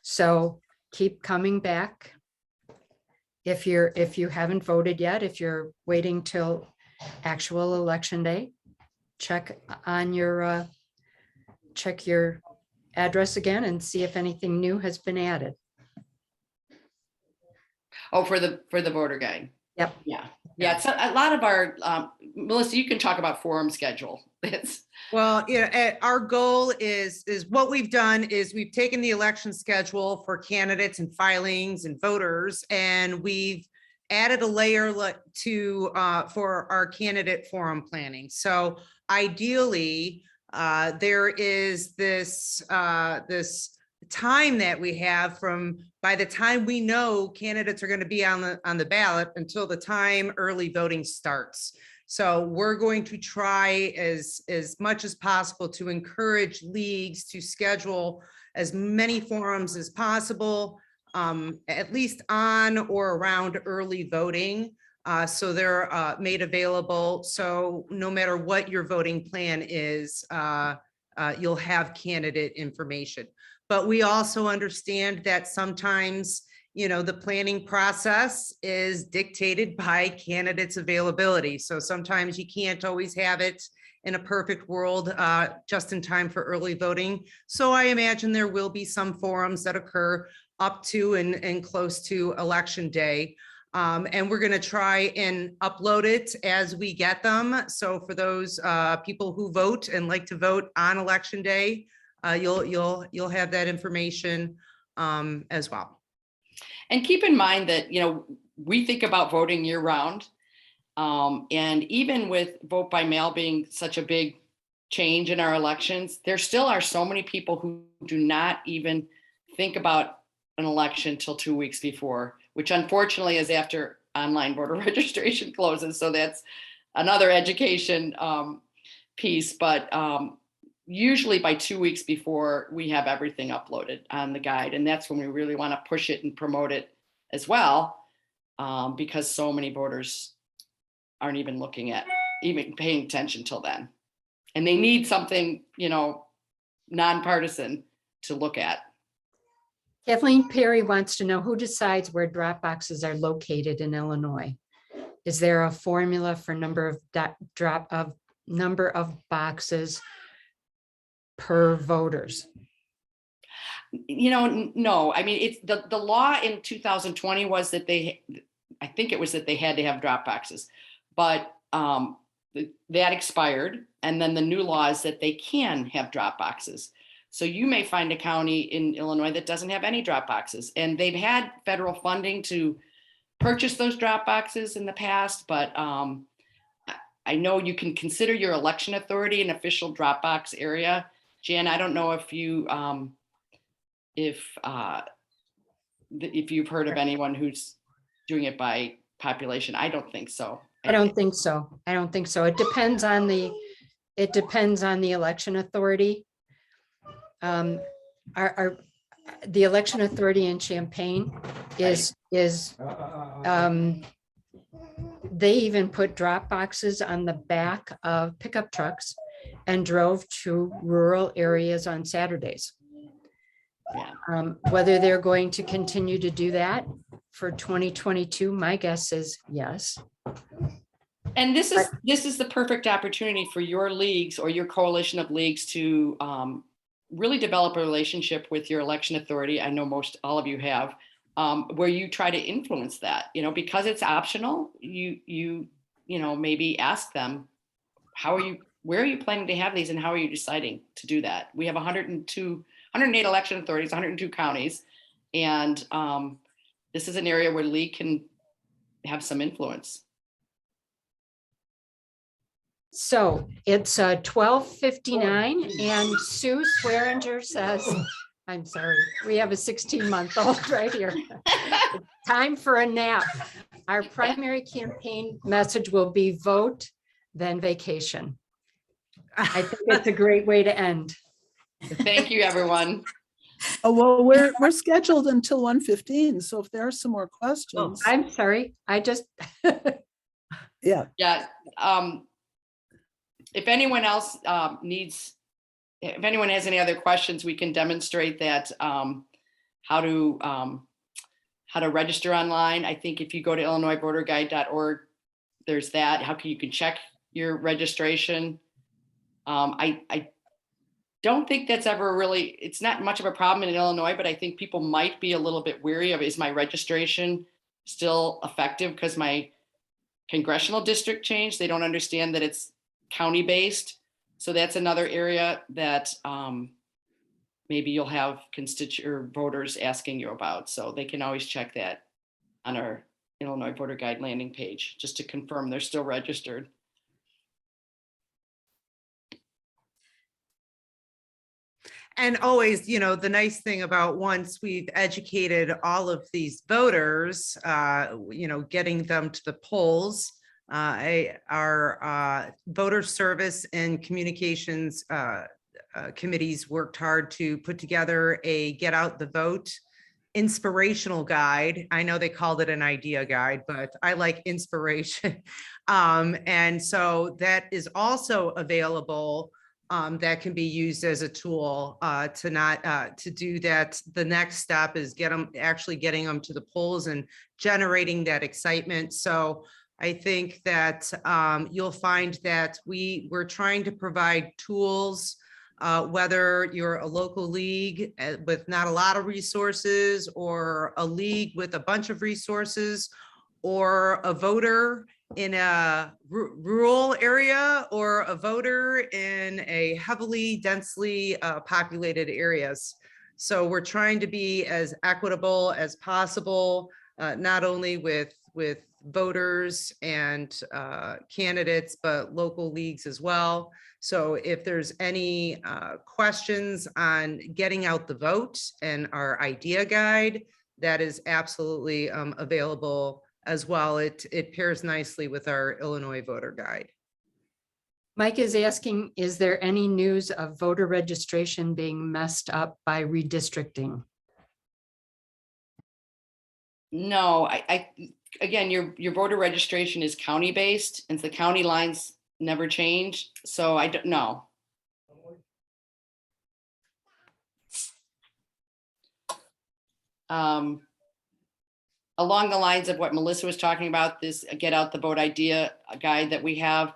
So keep coming back. If you haven't voted yet, if you're waiting till actual election day, check your address again and see if anything new has been added. Oh, for the voter guide. Yep. Yeah. It's a lot of our, Melissa, you can talk about forum schedule. Well, our goal is what we've done is we've taken the election schedule for candidates and filings and voters, and we've added a layer for our candidate forum planning. So ideally, there is this time that we have from by the time we know candidates are going to be on the ballot until the time early voting starts. So we're going to try as much as possible to encourage leagues to schedule as many forums as possible, at least on or around early voting. So they're made available. So no matter what your voting plan is, you'll have candidate information. But we also understand that sometimes, the planning process is dictated by candidates' availability. So sometimes you can't always have it in a perfect world just in time for early voting. So I imagine there will be some forums that occur up to and close to election day. And we're going to try and upload it as we get them. So for those people who vote and like to vote on election day, you'll have that information as well. And keep in mind that, we think about voting year round. And even with vote by mail being such a big change in our elections, there still are so many people who do not even think about an election till 2 weeks before, which unfortunately is after online voter registration closes. So that's another education piece. But usually by 2 weeks before, we have everything uploaded on the guide. And that's when we really want to push it and promote it as well, because so many voters aren't even even paying attention till then. And they need something, nonpartisan to look at. Kathleen Perry wants to know who decides where drop boxes are located in Illinois. Is there a formula for number of boxes per voters? No. I mean, it's the law in 2020 was that they had to have drop boxes, but that expired. And then the new law is that they can have drop boxes. So you may find a county in Illinois that doesn't have any drop boxes, and they've had federal funding to purchase those drop boxes in the past. But I know you can consider your election authority an official drop box area. Jan, I don't know if you've heard of anyone who's doing it by population. I don't think so. I don't think so. It depends on the election authority. The election authority in Champaign is they even put drop boxes on the back of pickup trucks and drove to rural areas on Saturdays. Yeah. Whether they're going to continue to do that for 2022, my guess is yes. And this is the perfect opportunity for your leagues or your coalition of leagues to really develop a relationship with your election authority. I know all of you have, where you try to influence that, because it's optional. You maybe ask them, where are you planning to have these, and how are you deciding to do that? We have 108 election authorities, 102 counties, and this is an area where Lee can have some influence. So it's 12:59 and Sue Swearinger says, I'm sorry, we have a 16-month-old right here. Time for a nap. Our primary campaign message will be vote, then vacation. I think it's a great way to end. Thank you, everyone. Oh, well, we're scheduled until 1:15. So if there are some more questions, I'm sorry, I just, yeah. Yeah. If anyone else if anyone has any other questions, we can demonstrate that how to register online. I think if you go to illinoisvoterguide.org, there's that. You can check your registration. I don't think that's ever really, it's not much of a problem in Illinois, but I think people might be a little bit weary of, is my registration still effective because my congressional district changed? They don't understand that it's county based. So that's another area that maybe you'll have constituent voters asking you about. So they can always check that on our Illinois Voter Guide landing page, just to confirm they're still registered. And always, you know, the nice thing about once we've educated all of these voters, you know, getting them to the polls, our voter service and communications committees worked hard to put together a get out the vote inspirational guide. I know they called it an idea guide, but I like inspiration. And so that is also available. That can be used as a tool to do that. The next step is getting them to the polls and generating that excitement. So I think that you'll find that we're trying to provide tools, whether you're a local league with not a lot of resources, or a league with a bunch of resources, or a voter in a rural area, or a voter in a heavily densely populated areas. So we're trying to be as equitable as possible, not only with voters and candidates, but local leagues as well. So if there's any questions on getting out the vote and our idea guide, that is absolutely available as well. It pairs nicely with our Illinois voter guide. Mike is asking, is there any news of voter registration being messed up by redistricting? No, again, your voter registration is county based, and the county lines never change. So I don't know. Along the lines of what Melissa was talking about, this get out the vote idea guide that we have,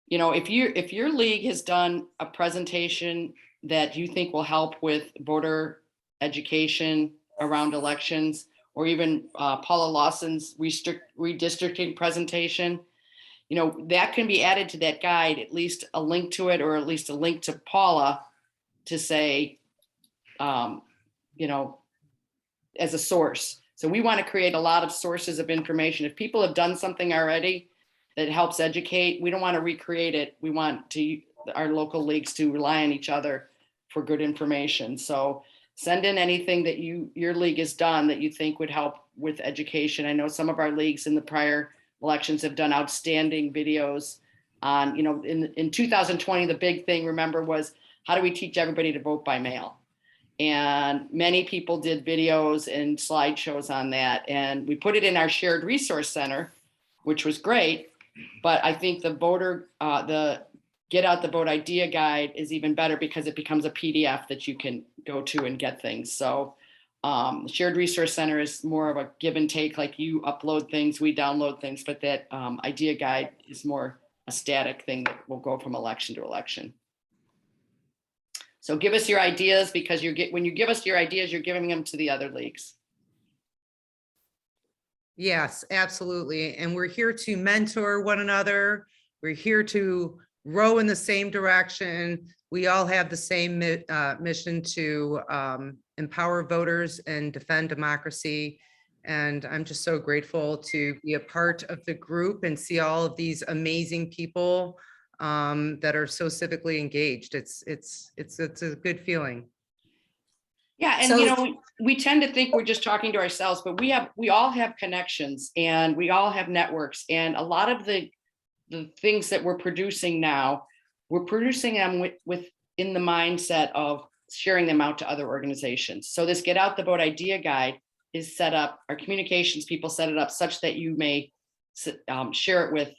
you know, if your league has done a presentation that you think will help with voter education around elections, or even Paula Lawson's redistricting presentation, you know, that can be added to that guide, at least a link to it, or at least a link to Paula to say, you know, as a source. So we want to create a lot of sources of information. If people have done something already that helps educate, we don't want to recreate it. We want our local leagues to rely on each other for good information. So send in anything that your league has done that you think would help with education. I know some of our leagues in the prior elections have done outstanding videos on, you know, in 2020, the big thing, remember, was how do we teach everybody to vote by mail? And many people did videos and slideshows on that. And we put it in our shared resource center, which was great. But I think the get out the vote idea guide is even better because it becomes a PDF that you can go to and get things. So the shared resource center is more of a give and take, like you upload things, we download things, but that idea guide is more a static thing that will go from election to election. So give us your ideas, because when you give us your ideas, you're giving them to the other leagues. Yes, absolutely. And we're here to mentor one another. We're here to row in the same direction. We all have the same mission to empower voters and defend democracy. And I'm just so grateful to be a part of the group and see all of these amazing people that are so civically engaged. It's a good feeling. Yeah, and So- you know, we tend to think we're just talking to ourselves, but we all have connections and we all have networks. And a lot of the things that we're producing now, we're producing them within the mindset of sharing them out to other organizations. So this Get Out the Vote Idea Guide is set up, our communications people set it up such that you may share it with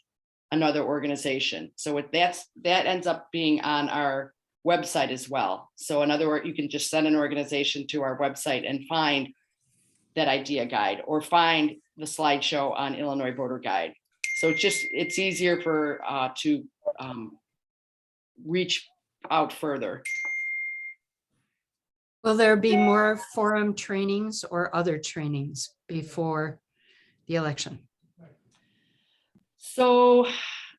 another organization. So that ends up being on our website as well. So in other words, you can just send an organization to our website and find that idea guide or find the slideshow on Illinois Voter Guide. So it's easier to reach out further. Will there be more forum trainings or other trainings before the election? So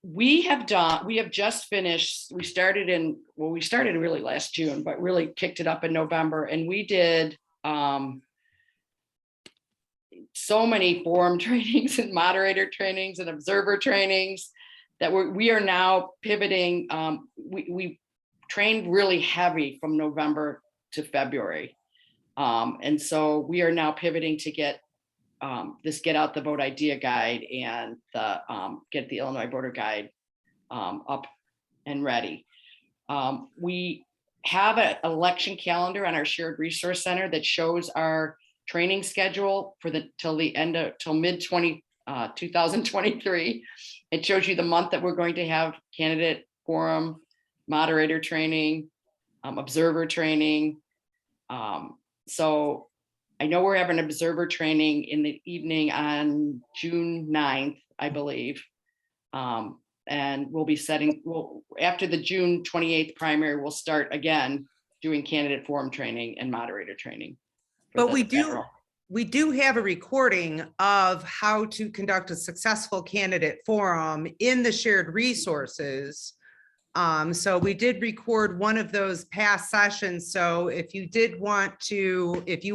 we have just finished, we started really last June, but really kicked it up in November. And we did so many forum trainings and moderator trainings and observer trainings that we are now pivoting. We trained really heavy from November to February. And so we are now pivoting to get this Get Out the Vote Idea Guide and get the Illinois Voter Guide up and ready. We have an election calendar on our shared resource center that shows our training schedule for till mid 2023. It shows you the month that we're going to have candidate forum, moderator training, observer training. So I know we're having observer training in the evening on June 9th, I believe. And we'll be after the June 28th primary, we'll start again doing candidate forum training and moderator training. But we do have a recording of how to conduct a successful candidate forum in the shared resources. So we did record one of those past sessions. So if you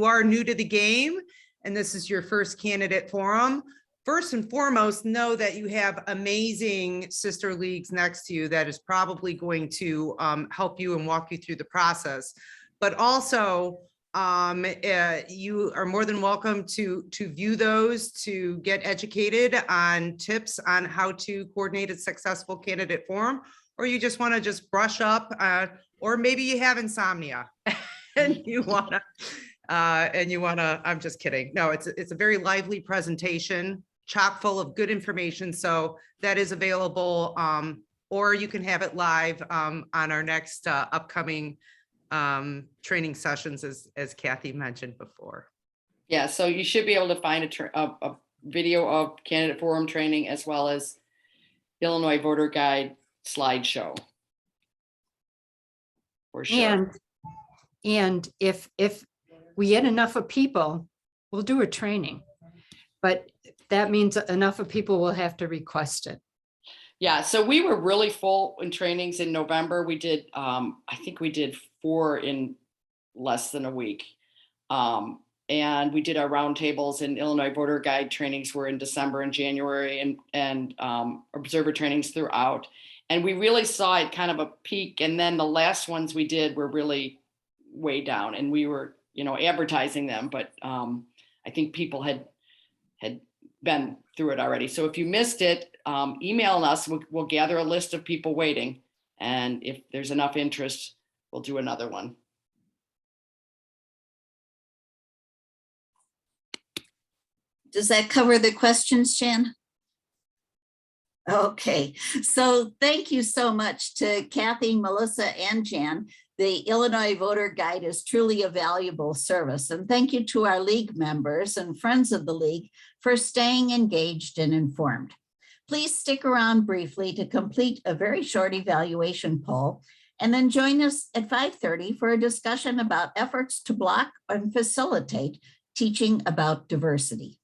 are new to the game and this is your first candidate forum, first and foremost, know that you have amazing sister leagues next to you that is probably going to help you and walk you through the process. But also, you are more than welcome to view those, to get educated on tips on how to coordinate a successful candidate forum, or you just want to brush up, or maybe you have insomnia and you want to, I'm just kidding. No, it's a very lively presentation, chock full of good information. So that is available, or you can have it live on our next upcoming training sessions, as Kathy mentioned before. Yeah, so you should be able to find a video of candidate forum training as well as Illinois Voter Guide slideshow. For sure. And if we get enough of people, we'll do a training. But that means enough of people will have to request it. Yeah, so we were really full in trainings in November. We did, I think we did 4 in less than a week. And we did our roundtables and Illinois Voter Guide trainings were in December and January, and observer trainings throughout. And we really saw it kind of a peak. And then the last ones we did were really way down, and we were, advertising them, but I think people had been through it already. So if you missed it, email us. We'll gather a list of people waiting. And if there's enough interest, we'll do another one. Does that cover the questions, Jan? Okay, so thank you so much to Kathy, Melissa, and Jan. The Illinois Voter Guide is truly a valuable service. And thank you to our League members and friends of the League for staying engaged and informed. Please stick around briefly to complete a very short evaluation poll, and then join us at 5:30 for a discussion about efforts to block and facilitate teaching about diversity.